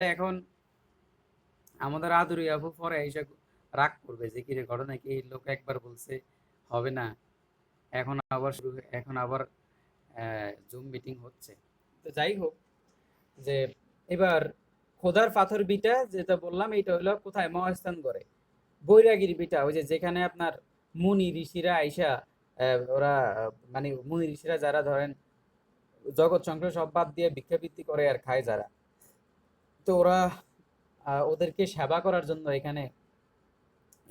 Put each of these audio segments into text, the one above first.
এখন আমাদের আদুরি আপু পরে এসে রাগ করবে যে কিরে ঘটনা কি, এই লোক একবার বলছে হবে না, এখন আবার জুম মিটিং হচ্ছে। তো যাই হোক, যে এবার খোদার পাথর বিটা যেটা বললাম, এটা হলো কোথায় মহাস্থান করে বৈরাগীর বিটা, ওই যে যেখানে আপনার মুনি ঋষিরা আইসা ওরা মানে মুনি ঋষিরা যারা ধরেন জগৎ সংসার সব বাদ দিয়ে ভিক্ষাবৃত্তি করে আর খায় যারা, তো ওরা ওদেরকে সেবা করার জন্য এখানে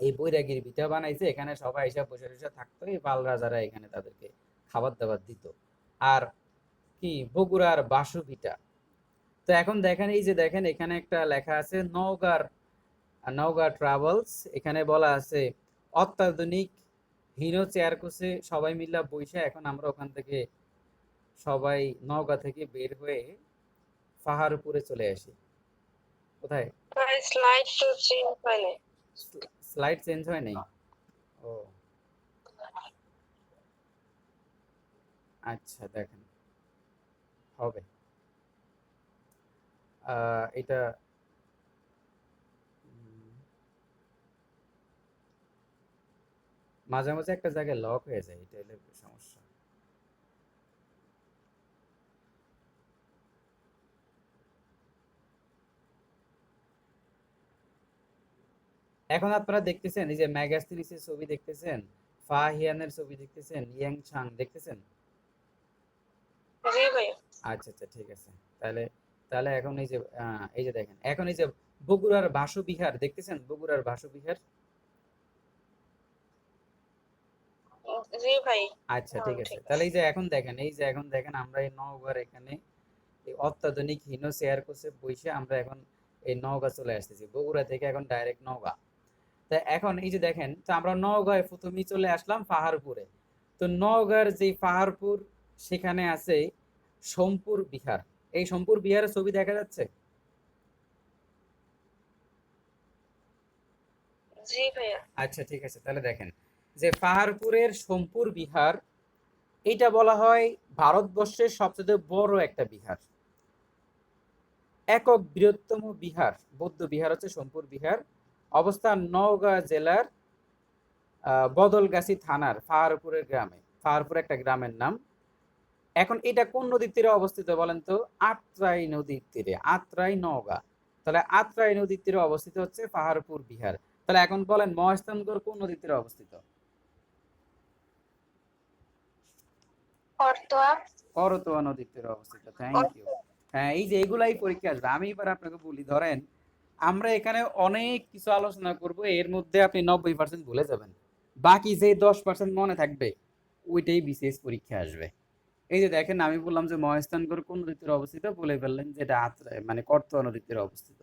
এই বৈরাগীর ভিটা বানাইছে। এখানে সবাই এসে বসে বসে থাকতো, এই পাল রাজারা এখানে তাদেরকে খাবার দাবার দিত। আর কি বগুড়ার বাসু ভিটা। তো এখন দেখেন, এই যে দেখেন এখানে একটা লেখা আছে নওগাঁর, নওগাঁ ট্রাভেলস। এখানে বলা আছে অত্যাধুনিক হিনো চেয়ার কোচে সবাই মিলে বইসা এখন আমরা ওখান থেকে সবাই নওগাঁ থেকে বের হয়ে পাহাড়পুরে চলে আসি। কোথায়? স্লাইড তো চেঞ্জ হয় নাই। স্লাইড চেঞ্জ হয় নাই? ও আচ্ছা, দেখেন হবে এটা মাঝে মাঝে একটা জায়গায় লক হয়ে যায়, এটা হলো সমস্যা। এখন আপনারা দেখতেছেন এই যে ম্যাগাস্টিনিসের ছবি দেখতেছেন, ফাহিয়ানের ছবি দেখতেছেন, ইয়াং ছাং দেখতেছেন। জি ভাই। আচ্ছা আচ্ছা, ঠিক আছে। তাহলে তাহলে এখন এই যে দেখেন, এখন এই যে বগুড়ার বাসু বিহার দেখতেছেন, বগুড়ার বাসু বিহার। জি ভাই। আচ্ছা, ঠিক আছে। তাহলে এই যে এখন দেখেন, এই যে এখন দেখেন আমরা এই নওগাঁর এখানে এই অত্যাধুনিক হিনো চেয়ার কোচে বসে আমরা এখন এই নওগাঁ চলে আসতেছি, বগুড়া থেকে এখন ডাইরেক্ট নওগাঁ। তা এখন এই যে দেখেন, তো আমরা নওগাঁয় প্রথমেই চলে আসলাম পাহাড়পুরে। তো নওগাঁর যে পাহাড়পুর, সেখানে আছে সোমপুর বিহার। এই সোমপুর বিহারের ছবি দেখা যাচ্ছে? জি ভাইয়া। আচ্ছা, ঠিক আছে। তাহলে দেখেন যে পাহাড়পুরের সোমপুর বিহার, এটা বলা হয় ভারতবর্ষের সবচেয়ে বড় একটা বিহার, একক বৃহত্তম বিহার, বৌদ্ধ বিহার হচ্ছে সোমপুর বিহার। অবস্থান নওগাঁ জেলার বদলগাছি থানার পাহাড়পুরের গ্রামে। পাহাড়পুর একটা গ্রামের নাম। এখন এটা কোন নদীর তীরে অবস্থিত বলেন তো? আত্রাই নদীর তীরে, আত্রাই নওগাঁ। তাহলে আত্রাই নদীর তীরে অবস্থিত হচ্ছে পাহাড়পুর বিহার। তাহলে এখন বলেন মহেস্থানগড় কোন নদীর তীরে অবস্থিত? করতোয়া। করতোয়া নদীর তীরে অবস্থিত। Thank you. হ্যাঁ, এই যে এগুলাই পরীক্ষা আসবে। আমি এবার আপনাকে বলি, ধরেন আমরা এখানে অনেক কিছু আলোচনা করব, এর মধ্যে আপনি 90% ভুলে যাবেন, বাকি যে 10% মনে থাকবে ওইটাই বিসিএস পরীক্ষা আসবে। এই যে দেখেন, আমি বললাম যে মহেস্থানগড় কোন নদীর তীরে অবস্থিত, বলে ফেললেন যেটা মানে করতোয়া নদীর তীরে অবস্থিত।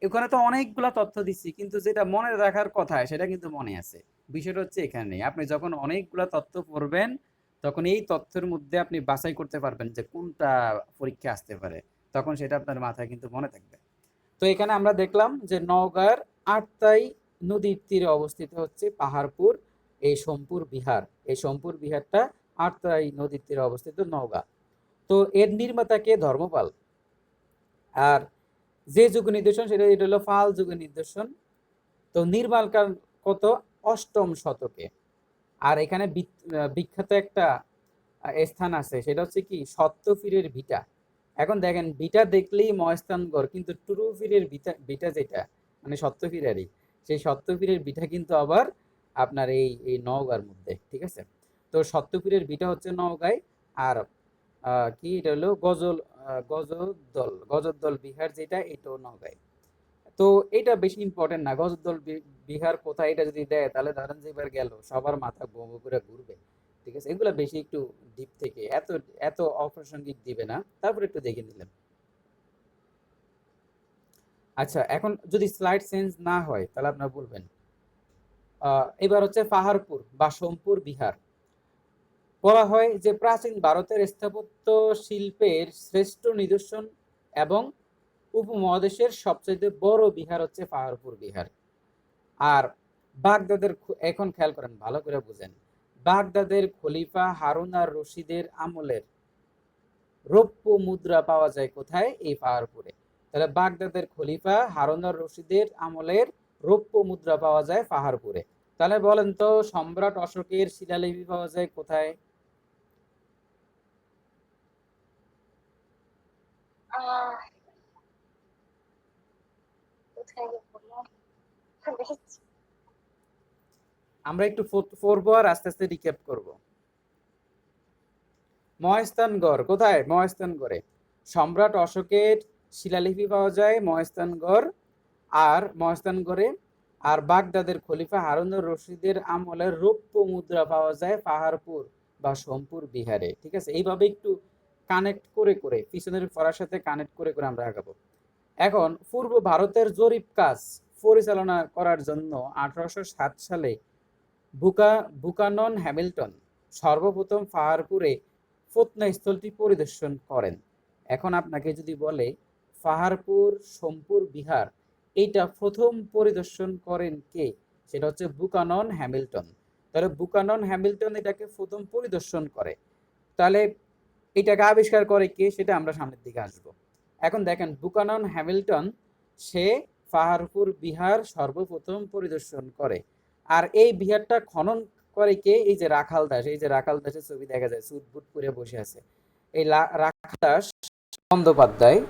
এখানে তো অনেকগুলা তথ্য দিচ্ছি, কিন্তু যেটা মনে রাখার কথা সেটা কিন্তু মনে আছে। বিষয়টা হচ্ছে এখানে, আপনি যখন অনেকগুলা তথ্য পড়বেন তখন এই তথ্যের মধ্যে আপনি বাছাই করতে পারবেন যে কোনটা পরীক্ষা আসতে পারে, তখন সেটা আপনার মাথায় কিন্তু মনে থাকবে। তো এখানে আমরা দেখলাম যে নওগাঁর আটতাই নদীর তীরে অবস্থিত হচ্ছে পাহাড়পুর এই সোমপুর বিহার। এই সোমপুর বিহারটা আটতাই নদীর তীরে অবস্থিত নওগাঁ। তো এর নির্মাতা কে? ধর্মপাল। আর যে যুগ নিদর্শন সেটা, এটা হলো পাল যুগের নিদর্শন। তো নির্মাণ কাল কত? অষ্টম শতকে। আর এখানে বিখ্যাত একটা স্থান আছে, সেটা হচ্ছে কি সত্যপীরের ভিটা। এখন দেখেন ভিটা দেখলেই মহেস্থানগড়, কিন্তু টুরুপীরের ভিটা, ভিটা যেটা মানে সত্যপীরেরই, সেই সত্যপীরের ভিটা কিন্তু আবার আপনার এই এই নওগাঁর মধ্যে, ঠিক আছে? তো সত্যপীরের ভিটা হচ্ছে নওগাঁয়। আর কি এটা হলো গজদ্দল বিহার যেটা, এটাও নওগাঁয়। তো এটা বেশি ইম্পর্টেন্ট না, গজদ্দল বিহার কোথায় এটা যদি দেয় তাহলে ধরেন যে এবার গেল সবার মাথা বমি করে ঘুরবে। ঠিক আছে, এগুলো বেশি একটু ডিপ থেকে, এত এত অপ্রাসঙ্গিক দিবে না, তারপর একটু দেখে নিলাম। আচ্ছা, এখন যদি স্লাইড চেঞ্জ না হয় তাহলে আপনারা বলবেন। এবার হচ্ছে পাহাড়পুর বা সোমপুর বিহার। বলা হয় যে প্রাচীন ভারতের স্থাপত্য শিল্পের শ্রেষ্ঠ নিদর্শন এবং উপমহাদেশের সবচেয়ে বড় বিহার হচ্ছে পাহাড়পুর বিহার। আর বাগদাদের, এখন খেয়াল করেন ভালো করে বুঝেন, বাগদাদের খলিফা হারুন আর রশিদের আমলের রৌপ্য মুদ্রা পাওয়া যায় কোথায়? এই পাহাড়পুরে। তাহলে বাগদাদের খলিফা হারুনুর রশিদের আমলের রৌপ্য মুদ্রা পাওয়া যায় পাহাড়পুরে। তাহলে বলেন তো সম্রাট অশোকের শিলালিপি পাওয়া যায় কোথায়? আহ কোথায় যে বললাম? আমরা একটু পড়বো আর আস্তে আস্তে রিক্যাপ করব। মহেস্তানগড় কোথায়? মহেস্তানগড়ে সম্রাট অশোকের শিলালিপি পাওয়া যায় মহেস্তানগড় আর মহেস্তানগড়ে। আর বাগদাদের খলিফা হারুনুর রশিদের আমলের রৌপ্য মুদ্রা পাওয়া যায় পাহাড়পুর বা সোমপুর বিহারে। ঠিক আছে, এইভাবে একটু কানেক্ট করে করে পিছনের পড়ার সাথে কানেক্ট করে করে আমরা আগাবো। এখন পূর্ব ভারতের জরিপ কাজ পরিচালনা করার জন্য 1807 সালে বুকানন হ্যামিল্টন সর্বপ্রথম পাহাড়পুরে প্রত্নস্থলটি পরিদর্শন করেন। এখন আপনাকে যদি বলে পাহাড়পুর সোমপুর বিহার এইটা প্রথম পরিদর্শন করেন কে, সেটা হচ্ছে বুকানন হ্যামিল্টন। তাহলে বুকানন হ্যামিল্টন এটাকে প্রথম পরিদর্শন করে। তাহলে এটাকে আবিষ্কার করে কে সেটা আমরা সামনের দিকে আসব। এখন দেখেন বুকানন হ্যামিল্টন সে পাহাড়পুর বিহার সর্বপ্রথম পরিদর্শন করে। আর এই বিহারটা খনন করে কে? এই যে রাখাল দাস, এই যে রাখাল দাসের ছবি দেখা যায়, সুট বুট পরে বসে আছে, এই রাখাল দাস বন্দ্যোপাধ্যায়।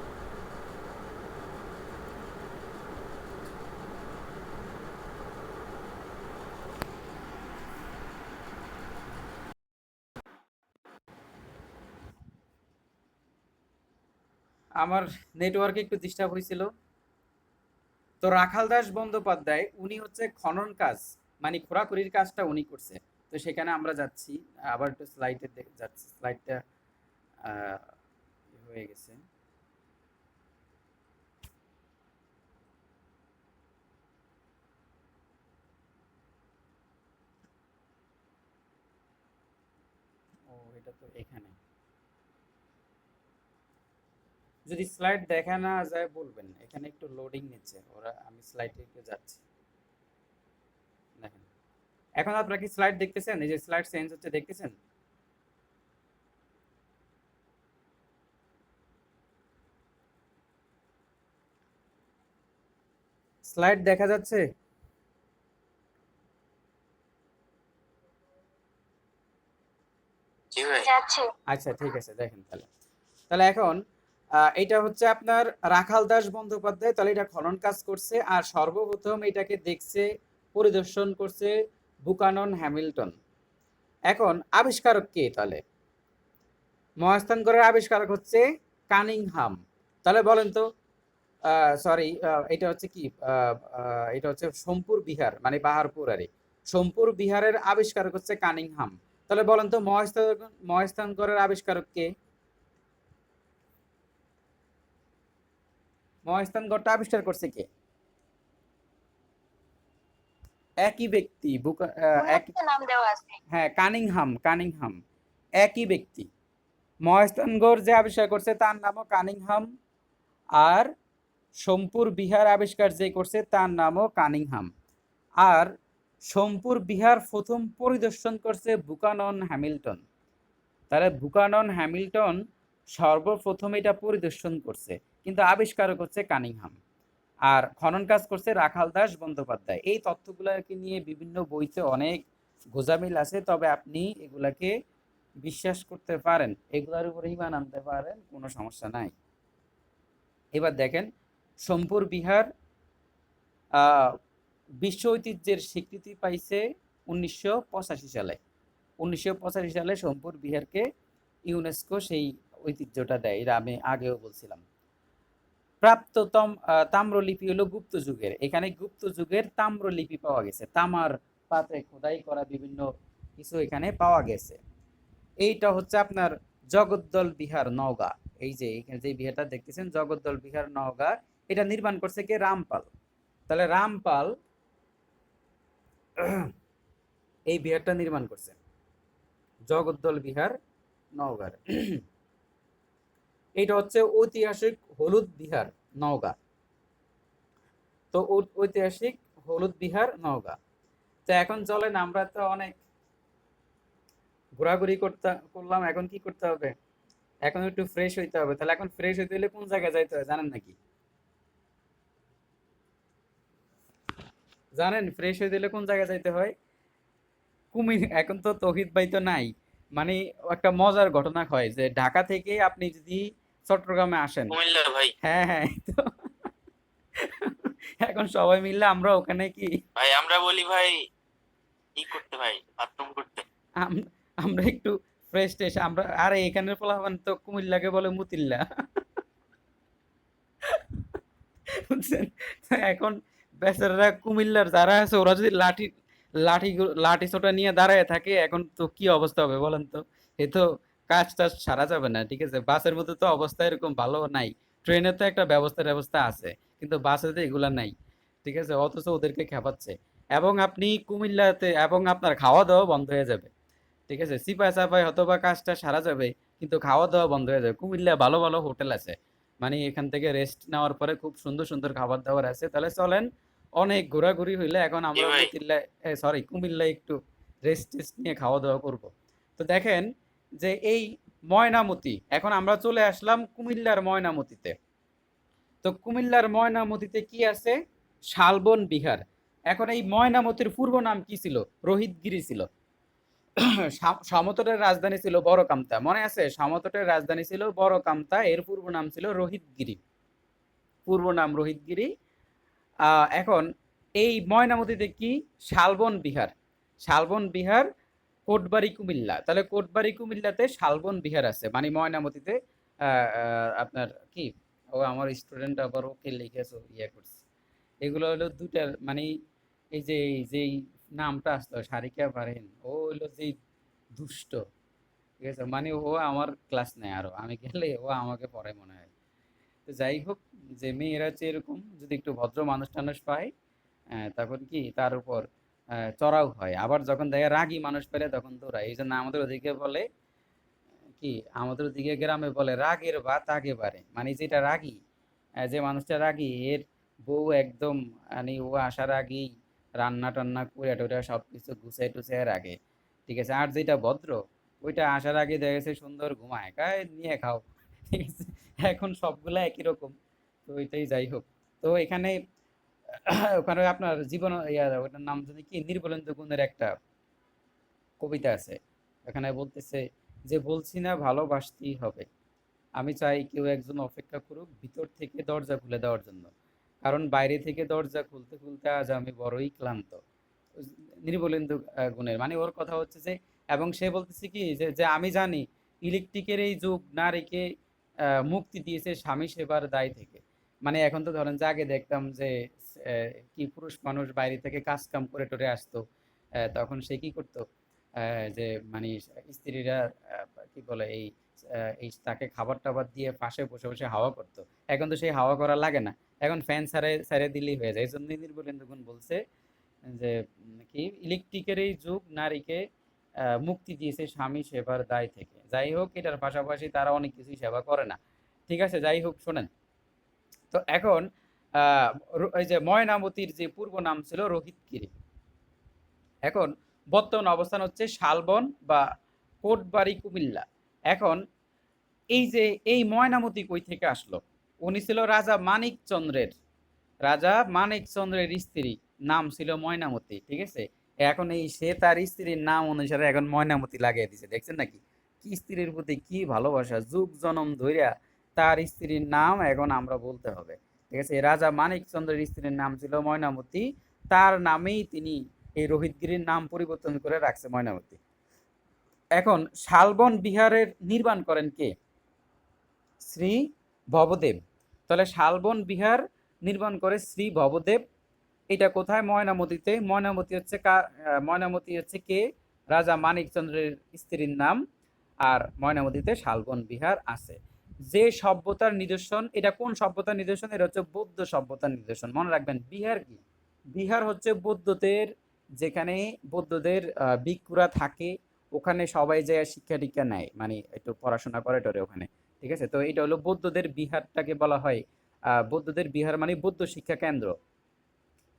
আমার নেটওয়ার্কে একটু ডিস্টার্ব হয়েছিল। তো রাখাল দাস বন্দ্যোপাধ্যায় উনি হচ্ছে খনন কাজ মানে খোঁড়াখুড়ির কাজটা উনি করছে। তো সেখানে আমরা যাচ্ছি, আবার একটু স্লাইডে যাচ্ছি, স্লাইডটা হয়ে গেছে। ও এটা তো এখানে, যদি স্লাইড দেখা না যায় বলবেন, এখানে একটু লোডিং নিচ্ছে ওরা, আমি স্লাইডে একটু যাচ্ছি। দেখেন এখন আপনারা কি স্লাইড দেখতেছেন? এই যে স্লাইড চেঞ্জ হচ্ছে দেখতেছেন? স্লাইড দেখা যাচ্ছে? আচ্ছা ঠিক আছে, দেখেন তাহলে। তাহলে এখন এটা হচ্ছে আপনার রাখাল দাস বন্দ্যোপাধ্যায়, তাহলে এটা খনন কাজ করছে আর সর্বপ্রথম এটাকে দেখছে পরিদর্শন করছে বুকানন হ্যামিল্টন। এখন আবিষ্কারক কে তাহলে? মহাস্থানগড়ের আবিষ্কারক হচ্ছে কানিংহাম। তাহলে বলেন তো, সরি, এটা হচ্ছে কি, এটা হচ্ছে সোমপুর বিহার মানে পাহাড়পুর আরে, সোমপুর বিহারের আবিষ্কারক হচ্ছে কানিংহাম। তাহলে বলেন তো মহেস্থানগড়ের আবিষ্কারক কে? মহেস্থানগড়টা আবিষ্কার করছে কে? একই ব্যক্তি, নাম দেওয়া আছে। হ্যাঁ কানিংহাম, কানিংহাম একই ব্যক্তি। মহেস্থানগড় যে আবিষ্কার করছে তার নামও কানিংহাম, আর সোমপুর বিহার আবিষ্কার যে করছে তার নামও কানিংহাম। আর সোমপুর বিহার প্রথম পরিদর্শন করছে বুকানন হ্যামিল্টন। তাহলে বুকানন হ্যামিল্টন সর্বপ্রথম এটা পরিদর্শন করছে, কিন্তু আবিষ্কারক হচ্ছে কানিংহাম। আর খনন কাজ করছে রাখাল দাস বন্দ্যোপাধ্যায়। এই তথ্যগুলোকে নিয়ে বিভিন্ন বইতে অনেক গোজামিল আছে, তবে আপনি এগুলাকে বিশ্বাস করতে পারেন, এগুলোর উপরে ইমান আনতে পারেন, কোনো সমস্যা নাই। এবার দেখেন সোমপুর বিহার বিশ্ব ঐতিহ্যের স্বীকৃতি পাইছে 1985 সালে। 1985 সালে সোমপুর বিহারকে ইউনেস্কো সেই ঐতিহ্যটা দেয়, এটা আমি আগেও বলছিলাম। প্রাপ্ততম তাম্রলিপি হলো গুপ্ত যুগের, এখানে গুপ্ত যুগের তাম্রলিপি পাওয়া গেছে, তামার পাত্রে খোদাই করা বিভিন্ন কিছু এখানে পাওয়া গেছে। এইটা হচ্ছে আপনার জগদ্দল বিহার নওগাঁ। এই যে এখানে যে বিহারটা দেখতেছেন জগদ্দল বিহার নওগাঁ, এটা নির্মাণ করছে কে? রামপাল। তাহলে রামপাল এই বিহারটা নির্মাণ করছে, জগদ্দল বিহার নওগাঁর। এটা হচ্ছে ঐতিহাসিক হলুদ বিহার নওগাঁ। তো ঐতিহাসিক হলুদ বিহার নওগাঁ। তো এখন চলেন, আমরা তো অনেক ঘোরাঘুরি করলাম, এখন কি করতে হবে? এখন একটু ফ্রেশ হইতে হবে। তাহলে এখন ফ্রেশ হইতে হলে কোন জায়গায় যাইতে হবে জানেন নাকি? জানেন ফ্রেশ হয়ে দিলে কোন জায়গায় যাইতে হয়? কুমির এখন তো তৌহিদ ভাই তো নাই। মানে একটা মজার ঘটনা হয় যে ঢাকা থেকে আপনি যদি চট্টগ্রামে আসেন, কুমিল্লা ভাই। হ্যাঁ হ্যাঁ, তো এখন সবাই মিললে আমরা ওখানে কি ভাই আমরা বলি ভাই ই করতে, ভাই বাথরুম করতে। আম- আমরা একটু ফ্রেশ ট্রেশ আমরা, আরে এখানের পোলাপান তো কুমিল্লাকে বলে মুতিল্লা, বুঝছেন? তো এখন বেচারারা কুমিল্লার যারা আছে ওরা যদি লাঠি লাঠি লাঠি সোটা নিয়ে দাঁড়ায় থাকে, এখন তো কি অবস্থা হবে বলেন তো? এ তো কাজ টাজ সারা যাবে না, ঠিক আছে? বাসের মধ্যে তো অবস্থা এরকম ভালো নাই, ট্রেনে তো একটা ব্যবস্থা আছে, কিন্তু বাসে তো এগুলা নাই, ঠিক আছে? অথচ ওদেরকে খেপাচ্ছে। এবং আপনি কুমিল্লাতে এবং আপনার খাওয়া দাওয়া বন্ধ হয়ে যাবে, ঠিক আছে? সিপাই সাপাই হয়তো বা কাজটা সারা যাবে, কিন্তু খাওয়া দাওয়া বন্ধ হয়ে যাবে। কুমিল্লায় ভালো ভালো হোটেল আছে, মানে এখান থেকে রেস্ট নেওয়ার পরে খুব সুন্দর সুন্দর খাবার দাবার আছে। তাহলে চলেন, অনেক ঘোরাঘুরি হইলে এখন জি আমরা ভাই। মতিল্লায়, সরি কুমিল্লায় একটু রেস্ট টেস্ট নিয়ে খাওয়া দাওয়া করব। তো দেখেন যে এই ময়নামতি, এখন আমরা চলে আসলাম কুমিল্লার ময়নামতিতে। তো কুমিল্লার ময়নামতিতে কি আছে? শালবন বিহার। এখন এই ময়নামতির পূর্ব নাম কি ছিল? রোহিতগিরি ছিল। সমতটের রাজধানী ছিল বড়কামতা, মনে আছে? সমতটের রাজধানী ছিল বড়কামতা, এর পূর্ব নাম ছিল রোহিতগিরি, পূর্ব নাম রোহিতগিরি। এখন এই ময়নামতিতে কি? শালবন বিহার। শালবন বিহার কোটবাড়ি কুমিল্লা, তাহলে কোটবাড়ি কুমিল্লাতে শালবন বিহার আছে, মানে ময়নামতিতে। আপনার কি, ও আমার স্টুডেন্ট আবার ওকে লিখেছো ইয়ে করছে, এগুলো হলো দুটার মানে, এই যে যেই নামটা আসলো সারিকা পারেন, ও হলো যেই দুষ্ট, ঠিক আছে? মানে ও আমার ক্লাস নেয়, আরো আমি গেলে ও আমাকে পড়ে মনে হয়। তো যাই হোক, যে মেয়েরা হচ্ছে এরকম, যদি একটু ভদ্র মানুষ টানুষ পায়, তখন কি তার উপর চড়াও হয়, আবার যখন দেখে রাগী মানুষ পেলে তখন দৌড়ায়। এই জন্য আমাদের ওদিকে বলে কি, আমাদের ওদিকে গ্রামে বলে রাগের ভাত আগে বাড়ে, মানে যেটা রাগী, যে মানুষটা রাগী এর বউ একদম, মানে ও আসার আগেই রান্না টান্না করে টোরে সবকিছু গুছাই টুছাই রাখে, ঠিক আছে? আর যেটা ভদ্র, ওইটা আসার আগে দেখা গেছে সুন্দর ঘুমায়, কায় নিয়ে খাও, ঠিক আছে? এখন সবগুলা একই রকম। তো ওইটাই, যাই হোক। তো এখানে ওখানে আপনার জীবন ওটার নাম জানি কি, নির্বলেন্দু গুণের একটা কবিতা আছে। এখানে বলতেছে যে বলছি না ভালোবাসতেই হবে, আমি চাই কেউ একজন অপেক্ষা করুক ভিতর থেকে দরজা খুলে দেওয়ার জন্য, কারণ বাইরে থেকে দরজা খুলতে খুলতে আজ আমি বড়ই ক্লান্ত। নির্বলেন্দু গুণের মানে ওর কথা হচ্ছে যে, এবং সে বলতেছে কি যে যে আমি জানি ইলেকট্রিকের এই যুগ নারীকে মুক্তি দিয়েছে স্বামী সেবার দায় থেকে। মানে এখন তো ধরেন যে আগে দেখতাম যে কি পুরুষ মানুষ বাইরে থেকে কাজ কাম করে টরে আসতো, তখন সে কি করতো? যে মানে স্ত্রীরা কি বলে এই এই তাকে খাবার টাবার দিয়ে পাশে বসে বসে হাওয়া করতো। এখন তো সেই হাওয়া করা লাগে না, এখন ফ্যান ছাড়ে ছাড়ে দিলেই হয়ে যায়। এই জন্য নির্বলেন্দু গুণ বলছে যে কি ইলেকট্রিকের এই যুগ নারীকে মুক্তি দিয়েছে স্বামী সেবার দায় থেকে। যাই হোক, এটার পাশাপাশি তারা অনেক কিছুই সেবা করে না, ঠিক আছে? যাই হোক, শোনেন। তো এখন এই যে ময়নামতির যে পূর্ব নাম ছিল রোহিতগিরি, এখন বর্তমান অবস্থান হচ্ছে শালবন বা কোটবাড়ি কুমিল্লা। এখন এই যে এই ময়নামতি কই থেকে আসলো? উনি ছিল রাজা মানিকচন্দ্রের, রাজা মানিকচন্দ্রের স্ত্রী, নাম ছিল ময়নামতি, ঠিক আছে? এখন এই সে তার স্ত্রীর নাম অনুসারে এখন ময়নামতি লাগিয়ে দিছে, দেখছেন নাকি? কি স্ত্রীর প্রতি কি ভালোবাসা, যুগ জনম ধইরা তার স্ত্রীর নাম এখন আমরা বলতে হবে, ঠিক আছে? এই রাজা মানিকচন্দ্রের স্ত্রীর নাম ছিল ময়নামতি, তার নামেই তিনি এই রোহিতগিরির নাম পরিবর্তন করে রাখছে ময়নামতি। এখন শালবন বিহারের নির্মাণ করেন কে? শ্রী ভবদেব। তাহলে শালবন বিহার নির্মাণ করে শ্রী ভবদেব। এটা কোথায়? ময়নামতিতে। ময়নামতি হচ্ছে ময়নামতি হচ্ছে কে? রাজা মানিকচন্দ্রের স্ত্রীর নাম। আর ময়নামতিতে শালবন বিহার আছে। যে সভ্যতার নিদর্শন, এটা কোন সভ্যতার নিদর্শন? এটা হচ্ছে বৌদ্ধ সভ্যতার নিদর্শন। মনে রাখবেন, বিহার কি? বিহার হচ্ছে বৌদ্ধদের, যেখানে বৌদ্ধদের ভিক্ষুরা থাকে, ওখানে সবাই যায় শিক্ষা টিক্ষা নেয়, মানে একটু পড়াশোনা করে টরে ওখানে, ঠিক আছে? তো এটা হলো বৌদ্ধদের বিহারটাকে বলা হয় বৌদ্ধদের বিহার, মানে বৌদ্ধ শিক্ষা কেন্দ্র।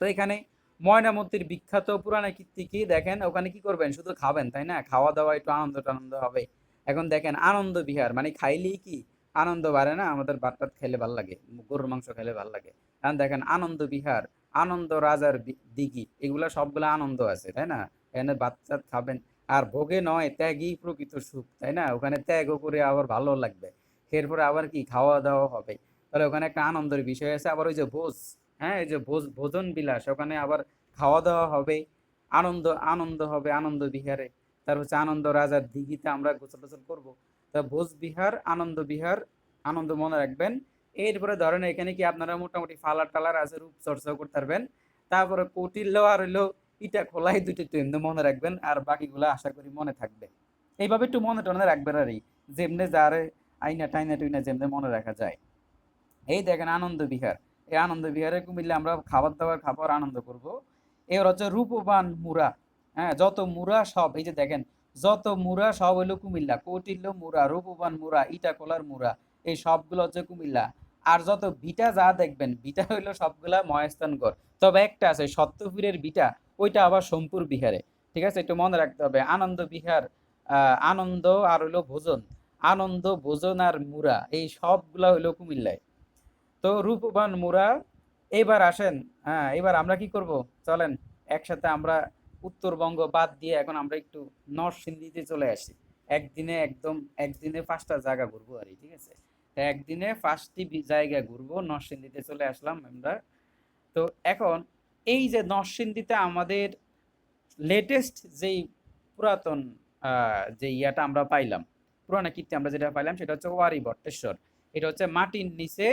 তো এখানে ময়নামতির বিখ্যাত পুরানো কীর্তি কি দেখেন, ওখানে কি করবেন? শুধু খাবেন, তাই না? খাওয়া দাওয়া একটু আনন্দ টানন্দ হবে। এখন দেখেন আনন্দ বিহার, মানে খাইলেই কি আনন্দ বাড়ে না? আমাদের ভাত টাত খেলে ভাল লাগে, গরুর মাংস খেলে ভাল লাগে। এখন দেখেন আনন্দ বিহার, আনন্দ রাজার দিঘি, এগুলা সবগুলা আনন্দ আছে, তাই না? এখানে বাচ্চা খাবেন, আর ভোগে নয় ত্যাগই প্রকৃত সুখ, তাই না? ওখানে ত্যাগও করে আবার ভালো লাগবে, এরপরে আবার কি খাওয়া দাওয়া হবে, তাহলে ওখানে একটা আনন্দের বিষয় আছে। আবার ওই যে ভোজ, হ্যাঁ, এই যে ভোজন বিলাস, ওখানে আবার খাওয়া দাওয়া হবে, আনন্দ আনন্দ হবে আনন্দ বিহারে। তার হচ্ছে আনন্দ রাজার দিঘিতে আমরা গোসল টোসল করবো। তা ভোজ বিহার, আনন্দ বিহার, আনন্দ মনে রাখবেন। এরপরে ধরেন এখানে কি আপনারা মোটামুটি ফালার টালার আছে, রূপচর্চাও করতে পারবেন। তারপরে কৌটিল্য আর হইলো ইটা খোলাই, দুটো একটু এমনি মনে রাখবেন, আর বাকিগুলো আশা করি মনে থাকবে। এইভাবে একটু মনে টনে রাখবেন, আর যেমনে যারে আইনা টাইনা টুইনা যেমনে মনে রাখা যায়। এই দেখেন আনন্দ বিহার, এই আনন্দ বিহারে কুমিল্লা আমরা খাবার দাবার খাবো আর আনন্দ করব। এবার হচ্ছে রূপবান মুরা, হ্যাঁ, যত মুরা সব, এই যে দেখেন যত মুরা সব হইলো কুমিল্লা, কৌটিল্য মুরা, রূপবান মুরা, ইটাকলার মুরা, এই সবগুলো হচ্ছে কুমিল্লা। আর যত বিটা যা দেখবেন বিটা হইলো সবগুলা মহেস্থানগড়। তবে একটা আছে সত্যপীরের বিটা, ওইটা আবার সোমপুর বিহারে। ঠিক আছে, একটু মনে রাখতে হবে। আনন্দ বিহার, আনন্দ আর হইলো ভোজন, আনন্দ ভোজন আর মুরা, এই সবগুলা হইলো কুমিল্লায়। তো রূপবান মুরা। এবার আসেন, হ্যাঁ, এবার আমরা কি করব, চলেন একসাথে আমরা উত্তরবঙ্গ বাদ দিয়ে এখন আমরা একটু নরসিংদীতে চলে আসি। একদিনে একদম, একদিনে 5টা জায়গা ঘুরবো আর ঠিক আছে। তা একদিনে 5টি জায়গা ঘুরবো, নরসিংদীতে চলে আসলাম আমরা। তো এখন এই যে নরসিংদীতে আমাদের লেটেস্ট যেই পুরাতন যে ইয়াটা আমরা পাইলাম, পুরানা কীর্তি আমরা যেটা পাইলাম সেটা হচ্ছে ওয়ারি বটেশ্বর। এটা হচ্ছে মাটির নিচে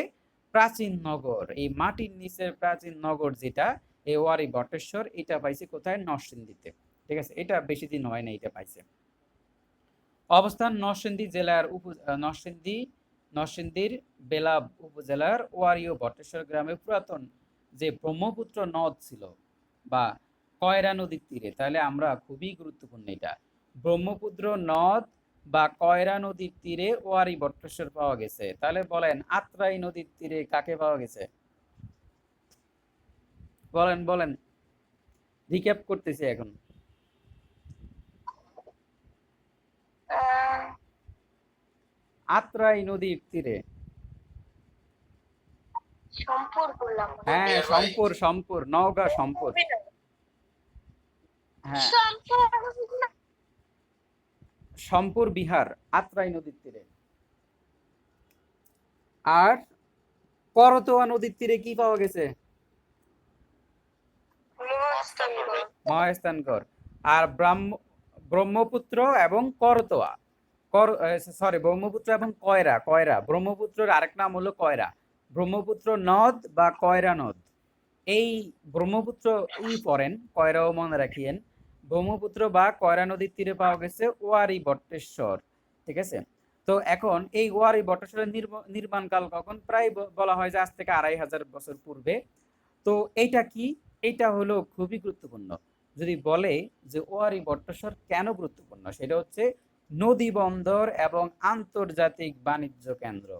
প্রাচীন নগর। এই মাটির নিচের প্রাচীন নগর যেটা, এই ওয়ারি বটেশ্বর, এটা পাইছে কোথায়? নরসিংদীতে। ঠিক আছে, এটা বেশি দিন হয় না, এটা পাইছে। অবস্থান নরসিংদী জেলার নরসিংদীর বেলাব উপজেলার ওয়ারি ও বটেশ্বর গ্রামে পুরাতন যে ব্রহ্মপুত্র নদ ছিল বা কয়রা নদীর তীরে, তাহলে আমরা খুবই গুরুত্বপূর্ণ এটা, ব্রহ্মপুত্র নদ বা কয়রা নদীর তীরে ওয়ারি বটেশ্বর পাওয়া গেছে। তাহলে বলেন আত্রাই নদীর তীরে কাকে পাওয়া গেছে? বলেন বলেন, রিক্যাপ করতেছি এখন। আত্রাই নদীর তীরে, সম্পূর বললাম। হ্যাঁ, সম্পুর নওগাঁ সম্পুর, হ্যাঁ, সম্পুর বিহার, আত্রাই নদীর তীরে। আর করতোয়া নদীর তীরে কি পাওয়া গেছে? মহাস্থানগড়। আর ব্রহ্মপুত্র এবং করতোয়া, সরি, ব্রহ্মপুত্র এবং কয়রা, ব্রহ্মপুত্রের আরেক নাম হলো কয়রা, ব্রহ্মপুত্র নদ বা কয়রা নদ। এই ব্রহ্মপুত্র পড়েন, কয়রাও মনে রাখিয়েন। ব্রহ্মপুত্র বা কয়রা নদীর তীরে পাওয়া গেছে ওয়ারি বটেশ্বর। ঠিক আছে, তো এখন এই ওয়ারি বটেশ্বরের নির্মাণকাল কখন? প্রায় বলা হয় যে আজ থেকে 2500 বছর পূর্বে। তো এইটা কি? এটা হলো খুবই গুরুত্বপূর্ণ। যদি বলে যে ওয়ারি বটেশ্বর কেন গুরুত্বপূর্ণ, সেটা হচ্ছে নদী বন্দর এবং আন্তর্জাতিক বাণিজ্য কেন্দ্র।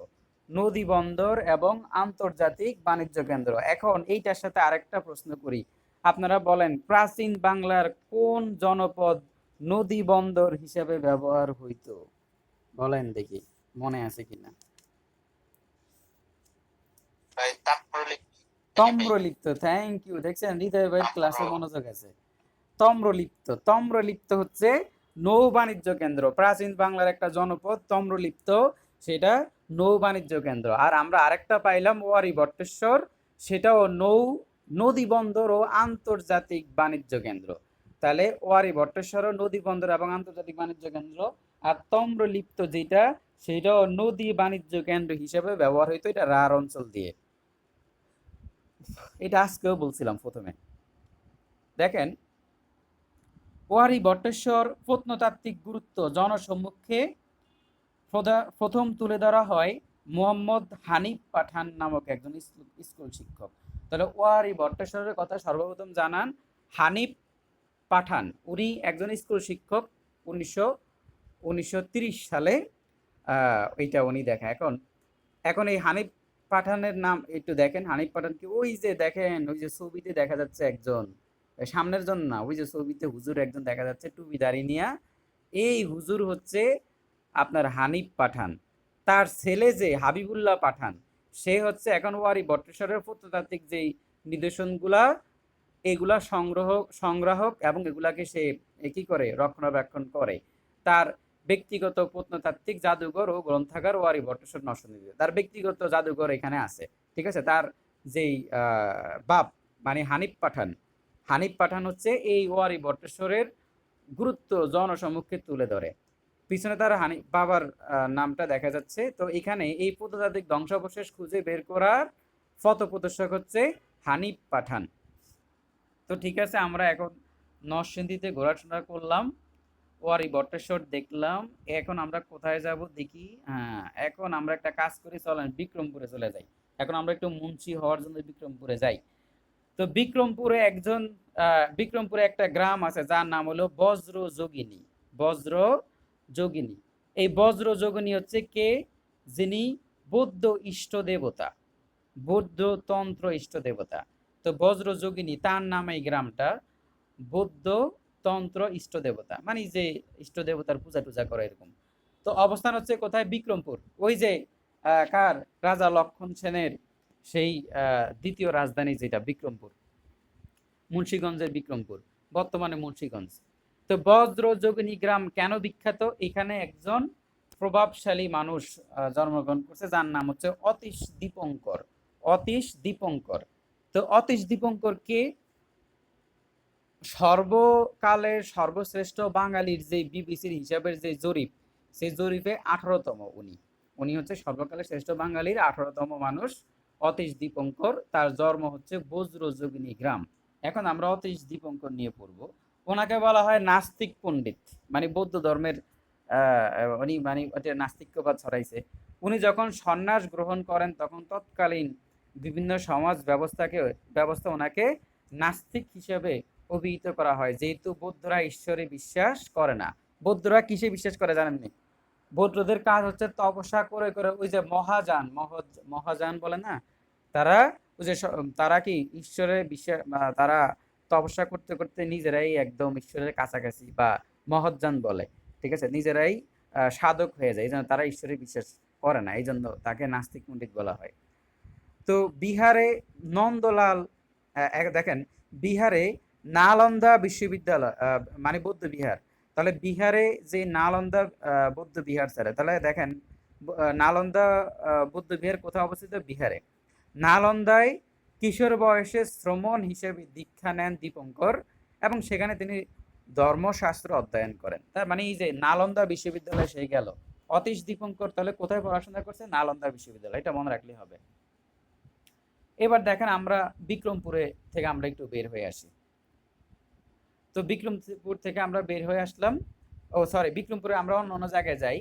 নদী বন্দর এবং আন্তর্জাতিক বাণিজ্য কেন্দ্র। এখন এইটার সাথে আরেকটা প্রশ্ন করি, আপনারা বলেন প্রাচীন বাংলার কোন জনপদ নদী বন্দর হিসেবে ব্যবহার হইতো? বলেন দেখি, মনে আছে কিনা? তম্রলিপ্ত, থ্যাংক ইউ। দেখছেন হৃদয় ভাইয়ের ক্লাসে মনোযোগ আছে। তম্রলিপ্ত হচ্ছে নৌ বাণিজ্য কেন্দ্র। প্রাচীন বাংলার একটা জনপদ তম্রলিপ্ত, সেটা নৌ বাণিজ্য কেন্দ্র। আর আমরা আরেকটা পাইলাম ওয়ারি বটেশ্বর, সেটাও নদী বন্দর ও আন্তর্জাতিক বাণিজ্য কেন্দ্র। তাহলে ওয়ারি বটেশ্বর নদী বন্দর এবং আন্তর্জাতিক বাণিজ্য কেন্দ্র। আর তম্রলিপ্ত যেটা, সেটাও নদী বাণিজ্য কেন্দ্র হিসেবে ব্যবহার হইতো, এটা রাঢ় অঞ্চল দিয়ে। এটা আজকেও বলছিলাম প্রথমে। দেখেন ওয়ারি বটেশ্বর প্রত্নতাত্ত্বিক গুরুত্ব জনসম্মুখে প্রথম তুলে ধরা হয় মোহাম্মদ হানিফ পাঠান নামক একজন স্কুল শিক্ষক। তাহলে ওয়ারি বটেশ্বরের কথা সর্বপ্রথম জানান হানিফ পাঠান, উনি একজন স্কুল শিক্ষক। 1930 সালে এইটা উনি দেখা। এখন এই হানিফ পাঠানের নাম একটু দেখেন। হানিফ পাঠান কি? ওই যে দেখেন, ওই যে ছবিতে দেখা যাচ্ছে একজন, সামনের জন না, ওই যে ছবিতে হুজুর একজন দেখা যাচ্ছে টুপি দাড়ি নিয়া, এই হুজুর হচ্ছে আপনার হানিফ পাঠান। তার ছেলে যে হাবিবুল্লাহ পাঠান, সে হচ্ছে এখন ওয়ারি বটেশ্বরের প্রত্নতাত্ত্বিক যেই নিদর্শনগুলা এগুলা সংগ্রাহক এবং এগুলাকে সে কি করে রক্ষণাবেক্ষণ করে। তার ব্যক্তিগত প্রত্নতাত্ত্বিক জাদুঘর ও গ্রন্থাগার ওয়ারী বটেশ্বর নরসিংদীতে তার ব্যক্তিগত জাদুঘর এখানে আছে। ঠিক আছে, তার যেই বাপ মানে হানিফ পাঠান হচ্ছে এই ওয়ারী বটেশ্বরের গুরুত্ব জনসম্মুখে তুলে ধরে। পিছনে তার বাবার নামটা দেখা যাচ্ছে। তো এখানে এই প্রত্নতাত্ত্বিক ধ্বংসাবশেষ খুঁজে বের করার পথপ্রদর্শক হচ্ছে হানিফ পাঠান। তো ঠিক আছে, আমরা এখন নরসিংদীতে ঘোরাফেরা করলাম, ওয়ারী বটেশ্বর দেখলাম। এখন আমরা কোথায় যাব দেখি। হ্যাঁ, এখন আমরা একটা কাজ করি, চলেন বিক্রমপুরে চলে যাই। এখন আমরা একটু মুন্সি হওয়ার জন্য বিক্রমপুরে যাই। তো বিক্রমপুরে একটা গ্রাম আছে যার নাম হলো বজ্র যোগিনী। এই বজ্র যোগিনী হচ্ছে কে? যিনি বৌদ্ধ ইষ্ট দেবতা, বৌদ্ধ তন্ত্র ইষ্ট দেবতা। তো বজ্র যোগিনী তার নামে এই গ্রামটা, বৌদ্ধ তন্ত্র ইষ্ট দেবতা মানে যে ইষ্ট দেবতার পূজা টুজা করে এরকম। তো অবস্থান হচ্ছে কোথায়? বিক্রমপুর। ওই যে কার রাজা লক্ষণ সেনের সেই দ্বিতীয় রাজধানী যেটা বিক্রমপুর, মুন্সিগঞ্জের বিক্রমপুর, বর্তমানে মুন্সিগঞ্জ। তো বজ্র যোগিনী গ্রাম কেন বিখ্যাত? এখানে একজন প্রভাবশালী মানুষ জন্মগ্রহণ করছে যার নাম হচ্ছে অতীশ দীপঙ্কর। তো অতীশ দীপঙ্কর কে? সর্বকালের সর্বশ্রেষ্ঠ বাঙালির যে বিবিসির হিসাবের যে জরিপ, সেই জরিপে 18তম উনি হচ্ছে সর্বকালের শ্রেষ্ঠ বাঙালির 18তম মানুষ অতীশ দীপঙ্কর। তার জন্ম হচ্ছে বজ্রযোগিনী গ্রাম। এখন আমরা অতীশ দীপঙ্কর নিয়ে পড়ব। ওনাকে বলা হয় নাস্তিক পণ্ডিত, মানে বৌদ্ধ ধর্মের উনি মানে নাস্তিক্যবাদ ছড়াইছে। উনি যখন সন্ন্যাস গ্রহণ করেন তখন তৎকালীন বিভিন্ন সমাজ ব্যবস্থা ওনাকে নাস্তিক হিসেবে অভিহিত করা হয়, যেহেতু বৌদ্ধরা ঈশ্বরে বিশ্বাস করে না। বৌদ্ধরা কিসে বিশ্বাস করে জানেননি? বৌদ্ধদের কাজ হচ্ছে তপস্যা করে করে ওই যে মহাযান বলে না, তারা ওই যে তারা কি ঈশ্বরে বিশ্বাস, তারা তপস্যা করতে করতে নিজেরাই একদম ঈশ্বরের কাছাকাছি বা মহৎযান বলে। ঠিক আছে, নিজেরাই সাধক হয়ে যায়, এই জন্য তারা ঈশ্বরে বিশ্বাস করে না, এই জন্য তাকে নাস্তিক পণ্ডিত বলা হয়। তো বিহারে নন্দলাল দেখেন, বিহারে নালন্দা বিশ্ববিদ্যালয় মানে বৌদ্ধ বিহার। তাহলে বিহারে যে নালন্দা বৌদ্ধ বিহার স্যার, তাহলে দেখেন নালন্দা বৌদ্ধ বিহার কোথায় অবস্থিত? বিহারে। নালন্দায় কিশোর বয়সে শ্রমণ হিসেবে দীক্ষা নেন দীপঙ্কর এবং সেখানে তিনি ধর্মশাস্ত্র অধ্যয়ন করেন। তার মানে এই যে নালন্দা বিশ্ববিদ্যালয়ে সে গেল। অতীশ দীপঙ্কর তাহলে কোথায় পড়াশোনা করছে? নালন্দা বিশ্ববিদ্যালয়, এটা মনে রাখলে হবে। এবার দেখেন আমরা বিক্রমপুরে থেকে আমরা একটু বের হয়ে আসি। তো বিক্রমপুর থেকে আমরা বের হয়ে আসলাম, বিক্রমপুরে আমরা অন্য জায়গায় যাই।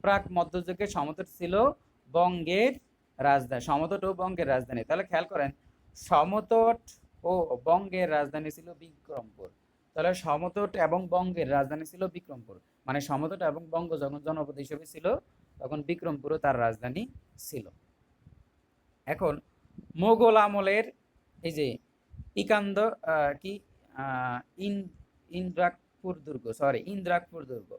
প্রাক মধ্যযুগে সমতট ছিল বঙ্গের রাজধানী, সমতট ও বঙ্গের রাজধানী। তাহলে খেয়াল করেন, সমতট ও বঙ্গের রাজধানী ছিল বিক্রমপুর। তাহলে সমতট এবং বঙ্গের রাজধানী ছিল বিক্রমপুর, মানে সমতট এবং বঙ্গ যখন জনপদ হিসেবে ছিল তখন বিক্রমপুরও তার রাজধানী ছিল। এখন মোগল আমলের এই যে ইন্দ্রাকপুর দুর্গ,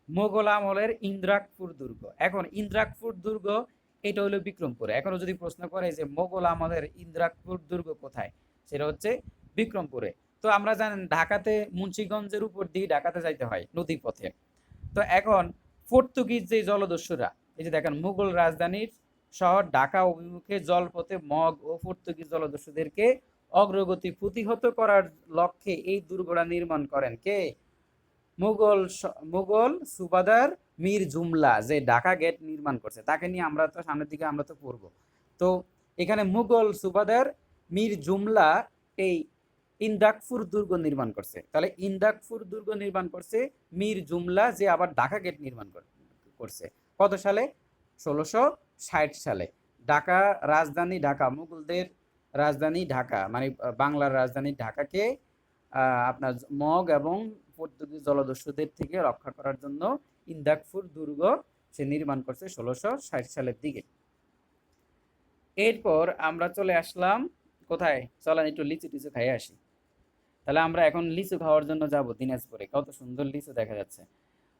মোগল আমলের ইন্দ্রাকপুর দুর্গ। এখন ইন্দ্রাকপুর দুর্গ এটা হলো বিক্রমপুরে। এখনো যদি প্রশ্ন করে যে মোগল আমলের ইন্দ্রাকপুর দুর্গ কোথায়, সেটা হচ্ছে বিক্রমপুরে। তো আমরা জানেন ঢাকাতে মুন্সিগঞ্জের উপর দিয়ে ঢাকাতে যাইতে হয় নদী পথে। তো এখন পর্তুগিজ যে জলদস্যুরা, এই যে দেখেন মুঘল রাজধানীর শহর ঢাকা অভিমুখে জলপথে মগ ও পর্তুগিজ জলদস্যুদেরকে অগ্রগতি প্রতিহত করার লক্ষ্যে এই দুর্গটা নির্মাণ করেন কে? মুঘল সুবাদার মীর জুমলা, যে ঢাকা গেট নির্মাণ করছে, তাকে নিয়ে আমরা তো সামনের দিকে আমরা তো পড়বো। তো এখানে মুঘল সুবাদার মীর জুমলা এই ইন্দাকপুর দুর্গ নির্মাণ করছে। তাহলে ইন্দাকপুর দুর্গ নির্মাণ করছে মীর জুমলা, যে আবার ঢাকা গেট নির্মাণ করছে কত সালে? 1660 সালে। ঢাকা রাজধানী ঢাকা, মুঘলদের রাজধানী ঢাকা মানে বাংলার রাজধানী ঢাকাকে আপনার মগ এবং পর্তুগিজ জলদস্যুদের থেকে রক্ষা করার জন্য ইন্দাকপুর দুর্গ সে নির্মাণ করছে 1660 সালের দিকে। এরপর আমরা চলে আসলাম কোথায়? চলেন একটু লিচু টিচু খাইয়ে আসি। তাহলে আমরা এখন লিচু খাওয়ার জন্য যাব দিনাজপুরে। কত সুন্দর লিচু দেখা যাচ্ছে।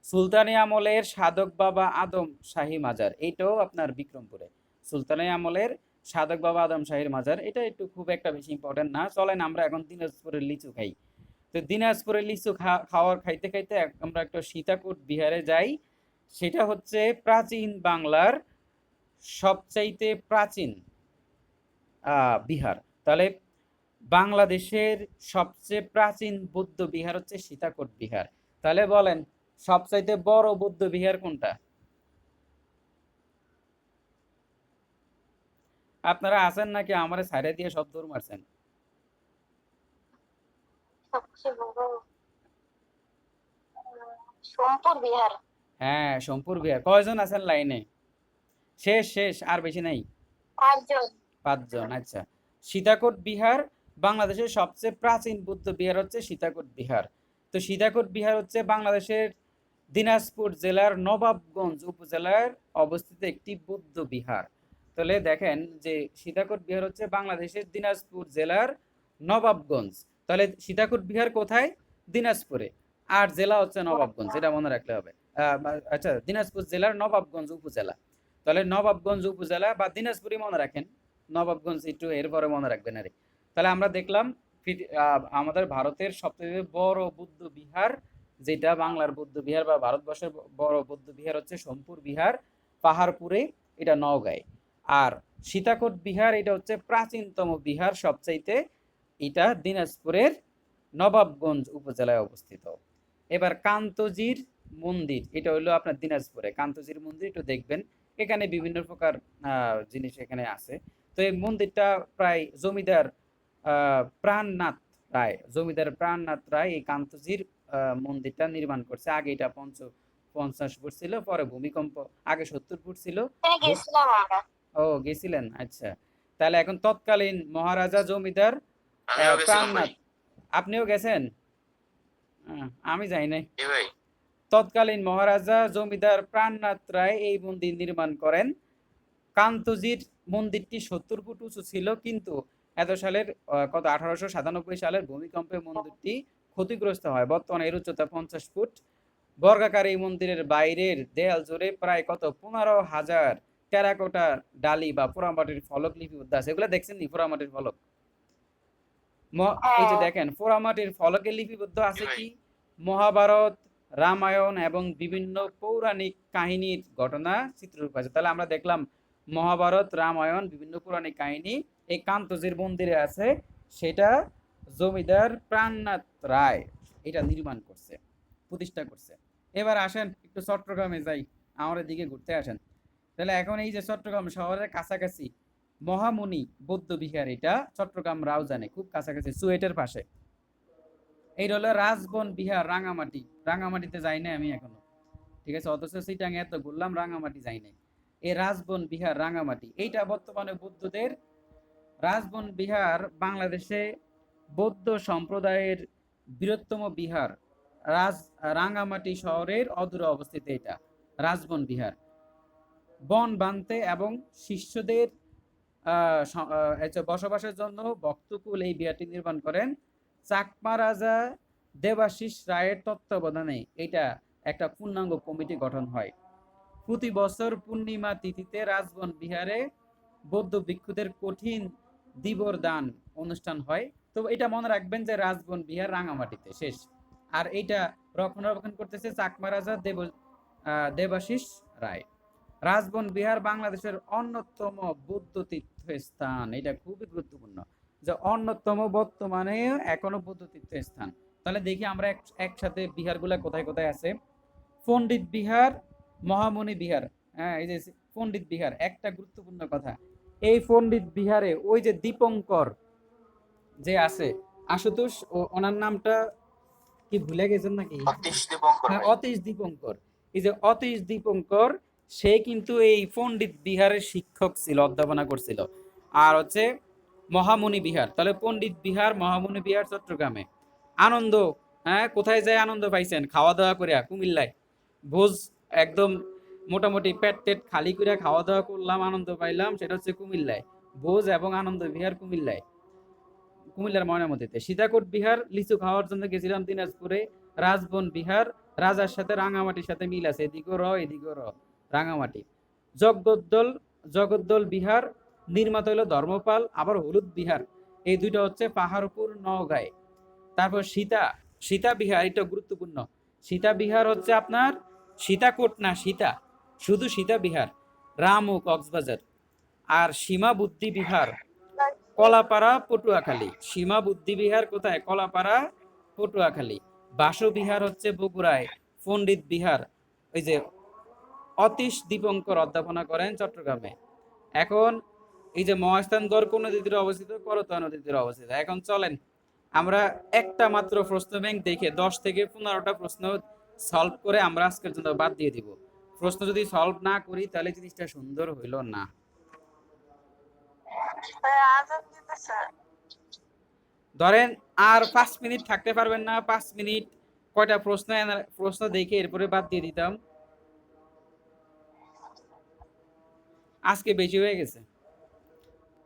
সুলতানি আমলের সাধক বাবা আদম শাহী মাজার, এইটাও আপনার বিক্রমপুরে। সুলতানি আমলের সাধক বাবা আদম শাহের মাজার, এটা একটু খুব একটা বেশি ইম্পর্টেন্ট না। চলেন আমরা এখন দিনাজপুরের লিচু খাই। তো দিনাজপুরের লিচু খাওয়ার খাইতে খাইতে আমরা একটা সীতাকুট বিহারে যাই। সেটা হচ্ছে প্রাচীন বাংলার সবচাইতে প্রাচীন বিহার। তাহলে বাংলাদেশের সবচেয়ে প্রাচীন বৌদ্ধ বিহার হচ্ছে সীতাকোট বিহার। তাহলে বলেন সবচাইতে বড় বৌদ্ধ বিহার কোনটা? আপনারা আছেন নাকি আমারে ছাইড়া দিয়ে সব দৌড় মারছেন? সবচেয়ে বড় সোমপুর বিহার। হ্যাঁ, সোমপুর বিহার। কয়জন আছেন লাইনে? শেষ শেষ, আর বেশি নাই। 5 জন। 5 জন। আচ্ছা, সীতাকোট বিহার বাংলাদেশের সবচেয়ে প্রাচীন বৌদ্ধ বিহার হচ্ছে সীতাকোট বিহার। তো সীতাকোট বিহার হচ্ছে বাংলাদেশের দিনাজপুর জেলার নবাবগঞ্জ উপজেলার অবস্থিত একটি বৌদ্ধ বিহার। তাহলে দেখেন যে সীতাকোট বিহার হচ্ছে বাংলাদেশের দিনাজপুর জেলার নবাবগঞ্জ। তাহলে সীতাকোট বিহার কোথায়? দিনাজপুরে। আর জেলা হচ্ছে নবাবগঞ্জ, এটা মনে রাখলে হবে। আচ্ছা, দিনাজপুর জেলার নবাবগঞ্জ উপজেলা। তাহলে নবাবগঞ্জ উপজেলা বা দিনাজপুরই মনে রাখেন, নবাবগঞ্জ একটু এরপরে মনে রাখবেন আরে। তাহলে আমরা দেখলাম আমাদের ভারতের সবচেয়ে বড় বৌদ্ধ বিহার, যেটা বাংলার বৌদ্ধ বিহার বা ভারতবর্ষের বড় বৌদ্ধ বিহার হচ্ছে সোমপুর বিহার, পাহাড়পুরে, এটা নওগাঁয়। আর সীতাকোট বিহার এটা হচ্ছে প্রাচীনতম বিহার সবচাইতে, এটা দিনাজপুরের নবাবগঞ্জ উপজেলায় অবস্থিত। এবার কান্তজির মন্দির, এটা হলো আপনার দিনাজপুরে কান্তজির মন্দির, একটু দেখবেন এখানে বিভিন্ন প্রকার জিনিস এখানে আছে। তো এই মন্দিরটা প্রায় জমিদার প্রাণনাথ রায় এই কান্তজির মন্দিরটা নির্মাণ করছে। আগে এটা 50 ফুট ছিল, পরে ভূমিকম্প, আগে 70 ফুট ছিল। গেছিলাম আমরা। ও, গেছিলেন? আচ্ছা, তাহলে এখন তৎকালীন মহারাজা জমিদার আমিও গেছিলাম ভাই। প্রাণনাথ, আপনিও গেছেন? আমি যাই নাই। ভাই তৎকালীন মহারাজা জমিদার প্রাণনাথ রায় এই মন্দির নির্মাণ করেন। কান্তজির মন্দিরটি 70 ফুট উঁচু ছিল, কিন্তু এত সালের 1897 সালের ভূমিকম্পে মন্দিরটি ক্ষতিগ্রস্ত হয়। বর্তমানে এর উচ্চতা 50 ফুট। বর্গাকার এই মন্দিরের বাইরের দেয়াল জুড়ে প্রায় 15,000 টেরাকোটা ডালি বা পোড়ামাটির ফলক লিপিবদ্ধ আছে। এগুলো দেখছেন নি, পোড়ামাটির ফলক? এই যে দেখেন, পোড়ামাটির ফলকে লিপিবদ্ধ আছে কি? মহাভারত, রামায়ণ এবং বিভিন্ন পৌরাণিক কাহিনীর ঘটনা চিত্ররূপ আছে। তাহলে আমরা দেখলাম মহাভারত, রামায়ণ, বিভিন্ন পৌরাণিক কাহিনী এই কান্তজির মন্দিরে আছে। সেটা জমিদার প্রাণনাথ রায় এটা নির্মাণ করছে, প্রতিষ্ঠা করছে। এবার আসেন একটু চট্টগ্রামে যাই, আমাদের দিকে ঘুরতে আসেন। তাহলে এখন এই যে চট্টগ্রাম শহরের কাছাকাছি মহামুনি বৌদ্ধ বিহার, এটা চট্টগ্রাম রাউজানে খুব কাছাকাছি, চুয়েটের পাশে। এই হলো রাজবন বিহার, রাঙামাটিতে যাই না আমি এখনো, ঠিক আছে? অথচ সিটাং এত ঘুরলাম, রাঙামাটি যাই নাই। এই রাজবন বিহার রাঙামাটি, এইটা বর্তমানে বৌদ্ধদের। রাজবন বিহার বাংলাদেশে বৌদ্ধ সম্প্রদায়ের বৃহত্তম বিহার। রাঙামাটি শহরের অদূরে অবস্থিত এটা রাজবন বিহার। বন বানতে এবং শিষ্যদের বসবাসের জন্য ভক্তকুল এই বিহারটি নির্মাণ করেন চাকমা রাজা দেবাশিস রায়ের তত্ত্বাবধানে। এটা একটা পূর্ণাঙ্গ কমিটি গঠন হয়। প্রতি বছর পূর্ণিমা তিথিতে রাজবন বিহারে বৌদ্ধ ভিক্ষুদের কঠিন দিবর দান অনুষ্ঠান হয়। তো এটা মনে রাখবেন যে রাজবন বিহার রাঙামাটিতে শেষ। আর এইটা রক্ষণাবেক্ষণ করতেছে চাকমা রাজা দেবাশিস রায়। রাজবন বিহার বাংলাদেশের অন্যতম বৌদ্ধ তীর্থস্থান, এটা খুবই গুরুত্বপূর্ণ যে অন্যতম, বর্তমানে এখনো বৌদ্ধ তীর্থস্থান। তাহলে দেখি আমরা একসাথে বিহারগুলা কোথায় কোথায় আছে। পণ্ডিত বিহার, মহামুনি বিহার। হ্যাঁ, এই যে পণ্ডিত বিহার, একটা গুরুত্বপূর্ণ কথা, এই পণ্ডিত বিহারে ওই যে দীপঙ্কর যে আছে, আশুতোষ, ওনার নামটা কি ভুলে গেছেন নাকি? হ্যাঁ, অতীশ দীপঙ্কর। এই যে অতীশ দীপঙ্কর, সে কিন্তু এই পণ্ডিত বিহারের শিক্ষক ছিল, অধ্যাপনা করছিল। আর হচ্ছে মহামুনি বিহার, তাহলে পণ্ডিত বিহার, মহামুনি বিহার চট্টগ্রামে। আনন্দ, হ্যাঁ, কোথায় যায় আনন্দ পাইছেন? খাওয়া দাওয়া করে কুমিল্লায় ভোজ, একদম মোটামুটি পেট টেট খালি করে খাওয়া দাওয়া করলাম, আনন্দ পাইলাম, সেটা হচ্ছে কুমিল্লায় ভোজ এবং আনন্দ বিহার কুমিল্লার ময়নামতিতে। সীতাকোট বিহার লিচু খাওয়ার জন্য গেছিলাম দিনাজপুরে। রাজবন বিহার রাজার সাথে রাঙামাটির সাথে মিল আছে, এদিকেও এদিকেও রাঙামাটি। জগদ্দল বিহার নির্মাতা হলো ধর্মপাল, আবার হলুদ বিহার, এই দুইটা হচ্ছে পাহাড়পুর নওগাঁয়। তারপর সীতা, সীতা বিহার, এটা গুরুত্বপূর্ণ। সীতা বিহার হচ্ছে আপনার সীতাকোট না, সীতা, শুধু সীতা বিহার, রামু কক্সবাজার। আর সীমা বুদ্ধি বিহার কলাপাড়া পটুয়াখালী। সীমা বুদ্ধি বিহার কোথায়? কলাপাড়া পটুয়াখালী। বাসু বিহার হচ্ছে বগুড়ায়। পণ্ডিত বিহার ওই যে অতীশ দীপঙ্কর অধ্যাপনা করেন চট্টগ্রামে। এখন এই যে মহাস্থানগড় কোন নদীর তীরে অবস্থিত? করতোয়া নদীর তীরে অবস্থিত। এখন চলেন আমরা একটা মাত্র প্রশ্ন ব্যাংক দেখে 10 থেকে 15টা প্রশ্ন সলভ করে আমরা আজকের জন্য বাদ দিয়ে দিব। প্রশ্ন যদি সলভ না করি তাহলে জিনিসটা সুন্দর হইল না। আজান দিতেছে। ধরেন আর 5 মিনিট থাকতে পারবেন না? 5 মিনিট কয়টা প্রশ্ন দেখে এরপরে বাদ দিয়ে দিতাম। আজকে বেশি হয়ে গেছে।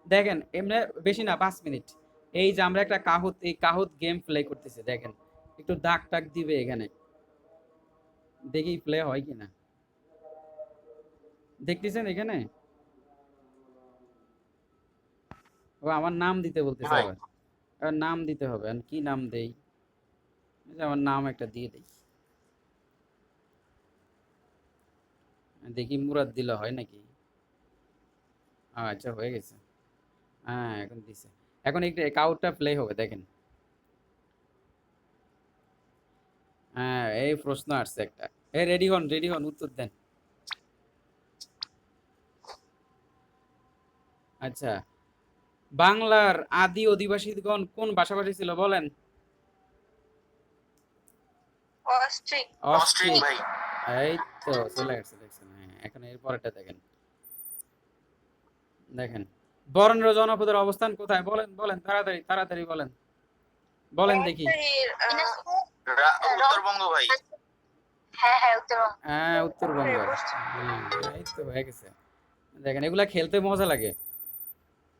দেখেন এমনি বেশি না, 5 মিনিট। এই যে আমরা একটা কাহুত, এই কাহুত গেম প্লে করতেছি, দেখেন একটু দাগ টাক দিবে এখানে, দেখি প্লে হয় কিনা। দেখতেছেন এখানে? ও আমার নাম দিতে বলতেছে, ভাই। আবার নাম দিতে হবে। আর কি নাম দেই? এই যে আমার নাম একটা দিয়ে দেই, দেখি মুরাদ দিলে হয় নাকি। আচ্ছা হয়ে গেছে। হ্যাঁ এখন দিছে। এখন একটু কাউটটা প্লে হবে, দেখেন। হ্যাঁ এই প্রশ্ন আসছে একটা। এই রেডি হন, রেডি হন, উত্তর দেন। আচ্ছা, বাংলার আদি অধিবাসীগণ কোন ভাষাভাষী ছিল বলেন? অস্ট্রিক। Austric Austric. ভাই। এই তো চলে আসছে, দেখছেন? হ্যাঁ এখন এর পরেরটা দেখেন, দেখেন বরেন্দ্র জনপদের অবস্থান কোথায়? বলেন বলেন, তাড়াতাড়ি তাড়াতাড়ি বলেন, বলেন দেখি। উত্তরবঙ্গ ভাই। হ্যাঁ হ্যাঁ উত্তরবঙ্গ। হ্যাঁ উত্তরবঙ্গ। হ্যাঁ এই তো হয়ে গেছে। দেখেন এগুলা খেলতে মজা লাগে।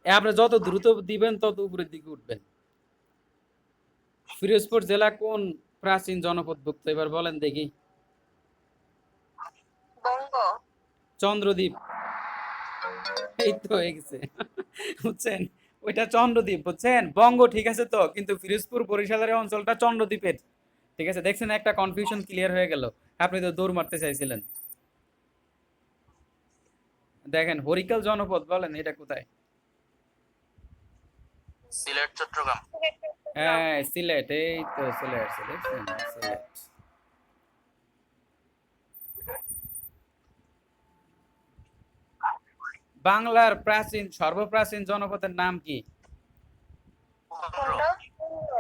আপনি যত দ্রুত দিবেন তত উপরের দিকে উঠবেন। ফিরোজপুর জেলা কোন প্রাচীন জনপদভুক্ত? এবার বলেন দেখি। বঙ্গ। চন্দ্রদ্বীপ। এই তো হয়ে গেছে। বুঝছেন? ওইটা চন্দ্রদ্বীপ, বুঝছেন? বঙ্গ ঠিক আছে তো, কিন্তু ফিরোজপুর বরিশালের এই অঞ্চলটা চন্দ্রদ্বীপের। ঠিক আছে, দেখছেন একটা কনফিউশন ক্লিয়ার হয়ে গেল। আপনি তো দৌড় মারতে চাইছিলেন। দেখেন হরিকাল জনপদ, বলেন এটা কোথায়? সিলেট চট্টগ্রাম। হ্যাঁ সিলেট, এই তো চলে আসছে, দেখছেন? সিলেট। বাংলার সর্বপ্রাচীন জনপদের নাম কি?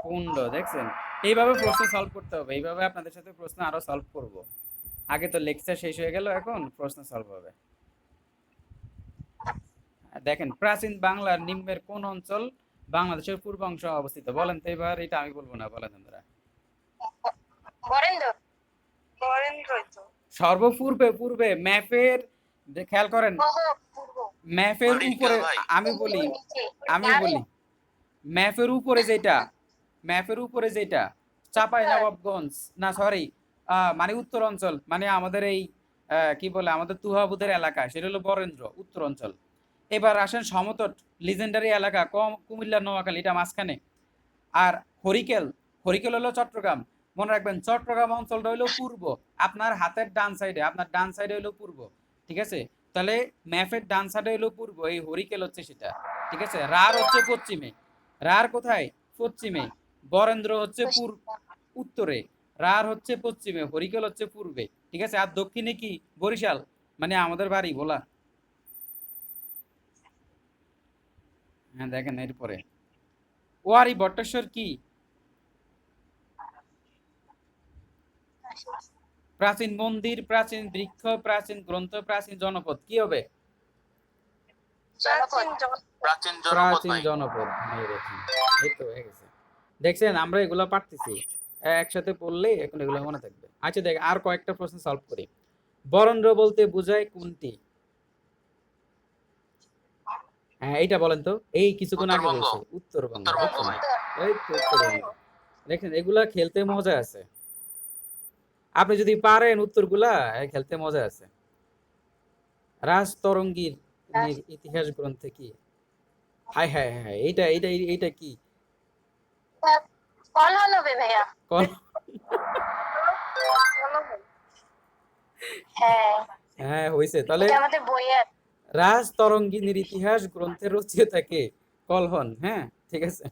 কুণ্ড। দেখছেন? এইভাবে প্রশ্ন সলভ করতে হবে, এইভাবে আপনাদের সাথে প্রশ্ন আরো সলভ করব। আগে তো লেকচার শেষ হয়ে গেল, এখন প্রশ্ন সলভ হবে। দেখেন প্রাচীন বাংলার নিম্নের কোন অঞ্চল বাংলাদেশের পূর্বাংশে অবস্থিত? বলেন তো এবার, এটা আমি বলবো না, বলেন আপনারা। বরেন্দ্র। বরেন্দ্রই তো। সর্বপূর্বে, পূর্বে ম্যাপের খেয়াল করেন, পূর্ব। ম্যাপের উপরে। ভাই। আমি বলি, নিচে। আমি বলি ম্যাপের উপরে যেটা, ম্যাপের উপরে যেটা চাপাই নবাবগঞ্জ, না সরি, মানে উত্তর অঞ্চল, মানে আমাদের এই কি বলে, আমাদের তুহাবুদের এলাকা, সেটা হলো বরেন্দ্র উত্তর অঞ্চল। এবার আসেন সমতট, লিজেন্ডারি এলাকা কুমিল্লা নোয়াখালী, এটা মাঝখানে। আর হরিকেল, হরিকেল হলো চট্টগ্রাম। মনে রাখবেন চট্টগ্রাম অঞ্চলটা হলো পূর্ব, আপনার হাতের ডান সাইডে, আপনার ডান সাইডে হলো পূর্ব। ঠিক আছে, তাহলে ম্যাপের ডান সাইডে হলো পূর্ব, এই হরিকেল হচ্ছে সেটা। ঠিক আছে, রার হচ্ছে পশ্চিমে। রার কোথায়? পশ্চিমে। বরেন্দ্র হচ্ছে উত্তরে, রার হচ্ছে পশ্চিমে, হরিকেল হচ্ছে পূর্বে। ঠিক আছে, আর দক্ষিণে কি? বরিশাল, মানে আমাদের বাড়ি ভোলা। হ্যাঁ দেখেন এরপরে ওয়ারি বটেশ্বর কি? প্রাচীন মন্দির, প্রাচীন বৃক্ষ, প্রাচীন গ্রন্থ, প্রাচীন জনপদ, কি হবে? প্রাচীন জনপদ প্রাচীন ভাই। জনপদ। এই দেখেন, এই তো হয়ে গেছে। দেখছেন আমরা এগুলো পারতেছি, একসাথে পড়লে এখন এগুলো মনে থাকবে। আচ্ছা দেখ আর কয়েকটা প্রশ্ন সলভ করি। বরেন্দ্র বলতে বোঝায় কোনটি? হ্যাঁ এইটা বলেন তো, এই কিছুক্ষণ আগে উত্তরবঙ্গ। বলছে উত্তরবঙ্গ। উত্তরবঙ্গ দেখছেন? ভাই। এই তো উত্তরবঙ্গ। দেখেন এগুলা খেলতে মজা আছে, আপনি যদি পারেন উত্তরগুলা, খেলতে মজা আছে। রাজতরঙ্গীর ইতিহাস গ্রন্থে কি? হাই হাই হাই, এইটা কি কলহন হবে ভাইয়া। কল? হ্যাঁ, হ্যাঁ হয়েছে তাহলে। এটা আমাদের বইয়ে আছে। রাজ তরঙ্গিনীর ইতিহাস গ্রন্থের রচয়িতা কে? কলহন। হ্যাঁ ঠিক আছে।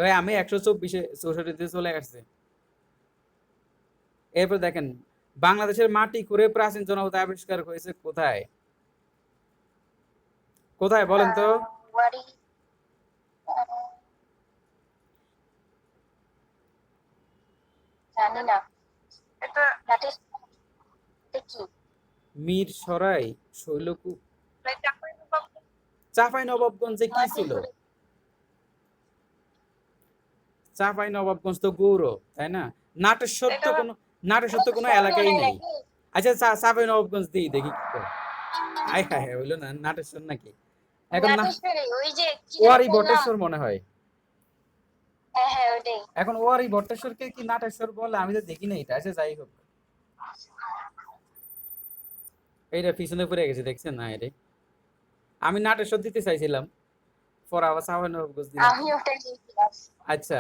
ভাই আমি 124-এ 64-তে চলে আসছে। এরপর দেখেন, বাংলাদেশের মাটি করে প্রাচীন জনপদ আবিষ্কার হয়েছে কোথায়? কোথায় বলেন তো? ওয়ারি, জানি না। এটা কি? মিরসরাই, শৈলকূপ, চাঁপাই নবাবগঞ্জে কি ছিল? চাঁপাই নবাবগঞ্জ তো গৌরব, তাই না? নাটেশ্বর তো কোনো এলাকাই নেই। আচ্ছা চাঁপাই নবাবগঞ্জ দিই দেখি কি করে। আয় হায় হায়, হইলো না নাটেশ্বর নাকি? এখন না, নাটেশ্বরে ওই যে কি যেন ওয়ারি বললাম। বটেশ্বর মনে হয়। হ্যাঁ হ্যাঁ ওইটাই। এখন ওয়ারি বটেশ্বরকে কি নাটেশ্বর বলে? আমি তো দেখি না এটা। আচ্ছা যাই হোক, এইটা পিছনে পড়ে গেছে দেখছেন না? এটা আমি নাটেশ্বর দিতে চাইছিলাম, পর আবার চাঁপাই নবাবগঞ্জ দিলাম। আমি ওটাই লিখলাম। আচ্ছা,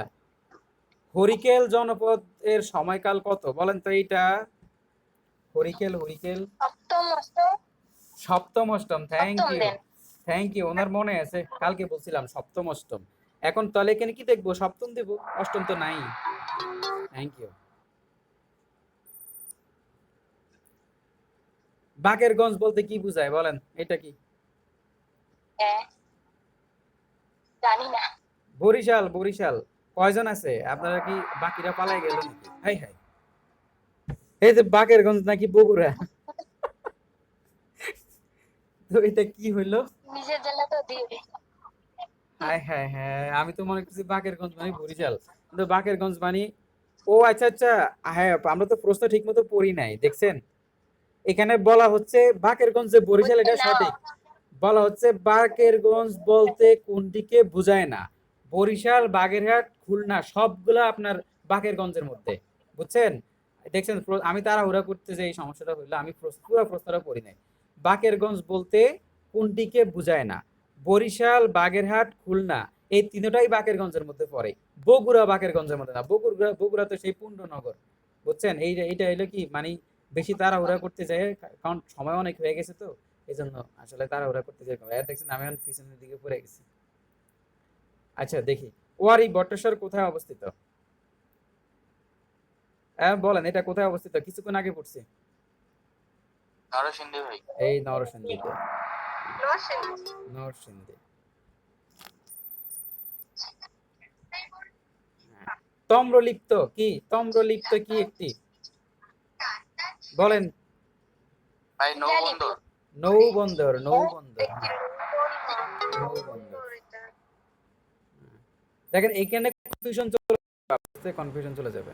হরিকেল জনপদ এর সময়কাল কত বলেন তো? এইটা হরিকেল সপ্তম অষ্টম। সপ্তম অষ্টম। সপ্তম দেন। থ্যাংক ইউ, ওনার মনে আছে, কালকে বলছিলাম সপ্তম অষ্টম। এখন তাহলে এখানে কি দেখবো? সপ্তম দেব, অষ্টম তো নাই। Thank you. বাকেরগঞ্জ বলতে কি বুঝায় বলেন? এটা কি? হ্যাঁ, জানি না। বরিশাল। কয়জন আছে আপনারা? কি বাকিরা পালাই গেল নাকি? হাই হাই, এই যে বাকেরগঞ্জ নাকি বগুড়া? তো এটা কি হইলো? নিজের জেলা তো দিয়ে দিই। হাই হাই হ্যাঁ, আমি তো মনে করছি বাকেরগঞ্জ মানে বরিশাল, কিন্তু বাকেরগঞ্জ মানে, ও আচ্ছা আচ্ছা। হ্যাঁ আমরা তো প্রশ্ন ঠিক মতো পড়ি নাই, দেখছেন? এখানে বলা হচ্ছে বাকেরগঞ্জ যে বরিশাল, বলছে এটা না। সঠিক। বলা হচ্ছে বাকেরগঞ্জ বলতে কোনটিকে বোঝায় না? বরিশাল, বাগেরহাট, খুলনা সবগুলা আপনার বাকেরগঞ্জের মধ্যে, বুঝছেন? দেখছেন আমি তাড়াহুড়া করতে যে এই সমস্যাটা হইলো, আমি পুরো প্রশ্নটা পড়ি নাই। বাকেরগঞ্জ বলতে কোনটিকে বোঝায় না? বরিশাল, বাগেরহাট, খুলনা এই তিনটাই বাকেরগঞ্জের মধ্যে পড়ে। বগুড়া বাকেরগঞ্জের মধ্যে না। বগুড়া তো সেই পুণ্ডনগর, বুঝছেন? এইটা হইলো কি মানে, বেশি তাড়াহুড়া করতে যায়, কারণ সময় অনেক হয়ে গেছে তো, এই জন্য আসলে তাড়াহুড়া করতে যাই। দেখছেন আমি এখন পিছনের দিকে পড়ে গেছি। আচ্ছা দেখি, ওয়ারি বটেশ্বর কোথায় অবস্থিত? হ্যাঁ বলেন, এটা কোথায় অবস্থিত? কিছুক্ষণ আগে পড়ছি। নরসিংদী ভাই। এই নরসিংদীতে। নরসিংদী। তম্রলিপ্ত কি? তম্রলিপ্ত কি একটি? বলেন। ভাই নৌবন্দর। নৌবন্দর হ্যাঁ, নৌবন্দর। দেখেন এখানে কনফিউশন চলে যাবে।